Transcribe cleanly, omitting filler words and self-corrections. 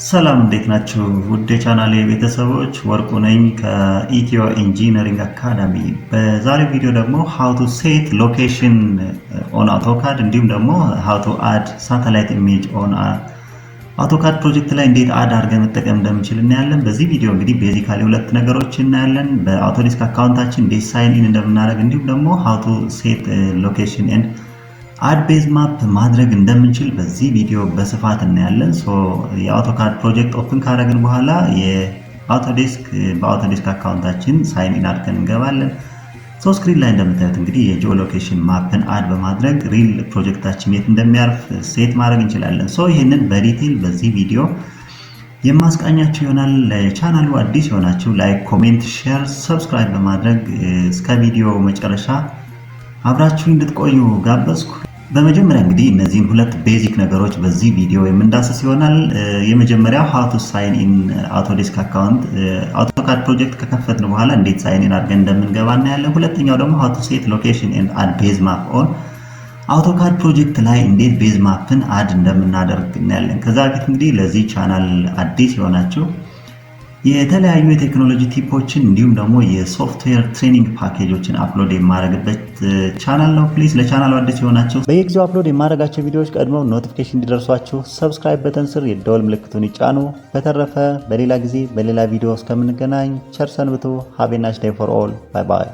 ሰላም እንዴት ናችሁ? ውድ የቻናሌ ቤተሰቦች ወርቁ ነኝ ከኢትዮ ኢንጂነሪንግ አካዳሚ። በዛሬው ቪዲዮ ደግሞ ሃው ቱ ሴት ሎኬሽን ኦን አውቶካድ እንዲሁም ደግሞ ሃው ቱ አድ ሳተላይት ኢሜጅ ኦን አውቶካድ ፕሮጀክት ላይ እንዴት አድ አድርገን መጠቀም እንደምንችል እናያለን። በዚህ ቪዲዮ እንግዲህ ቤዚካሊ ሁለት ነገሮች እናያለን። በአውቶዲስክ አካውንታችን እንዴት ሳይን ኢን እንደምናደርግ እንዲሁም ደግሞ ሃው ቱ ሴት ሎኬሽን ኤንድ አድ ቤዝ ማፕ ማድረግ እንደምንችል በዚህ ቪዲዮ በስፋት እናያለን። የአውቶካድ ፕሮጀክት ኦፕን ካደረግን በኋላ በአውቶዴስክ አካውንታችን ሳይን ኢን አድርገን እንገባለን። ስክሪን ላይ እንደምታዩት እንግዲህ የጂኦ ሎኬሽን ማፕን አድ በማድረግ ሪል ፕሮጀክታችን የት እንደሚያርፍ ሴት ማድረግ እንችላለን። ይህንን በዲቴል በዚህ ቪዲዮ የማስቃኛችሁ ይሆናል። ለቻናሉ አዲስ የሆናችሁ ላይክ፣ ኮሜንት፣ ሼር፣ ሰብስክራይብ በማድረግ እስከ ቪዲዮ መጨረሻ አብራችሁ እንድትቆዩ ጋበዝኩ። በመጀመሪያ እንግዲህ እነዚህን ሁለት ቤዚክ ነገሮች በዚህ ቪዲዮ የምንዳስስ ይሆናል። የመጀመሪያው ሃው ቱ ሳይን ኢን አውቶዴስክ አካውንት አውቶካድ ፕሮጀክት ከከፈትን በኋላ እንዴት ሳይን ኢን አድርገን እንደምንገባ እናያለን። ሁለተኛው ደግሞ ሃው ቱ ሴት ሎኬሽን ኤንድ አድ ቤዝ ማፕ ኦን አውቶካድ ፕሮጀክት ላይ እንዴት ቤዝ ማፕን አድ እንደምናደርግ እናያለን። ከዛ በፊት እንግዲህ ለዚህ ቻናል አዲስ የሆናችሁ የተለያዩ የቴክኖሎጂ ቲፖችን እንዲሁም ደግሞ የሶፍትዌር ትሬኒንግ ፓኬጆችን አፕሎድ የማደርግበት ቻናል ነው። ፕሊዝ ለቻናሉ አዲስ የሆናችሁ በየጊዜው አፕሎድ የማደርጋቸው ቪዲዮዎች ቀድመው ኖቲፊኬሽን እንዲደርሷችሁ ሰብስክራይብ በተን ስር የደወል ምልክቱን ይጫኑ። በተረፈ በሌላ ጊዜ በሌላ ቪዲዮ እስከምንገናኝ ቸር ሰንብቱ። ሃቭ ኤ ናይስ ዴይ ፎር ኦል። ባይ ባይ።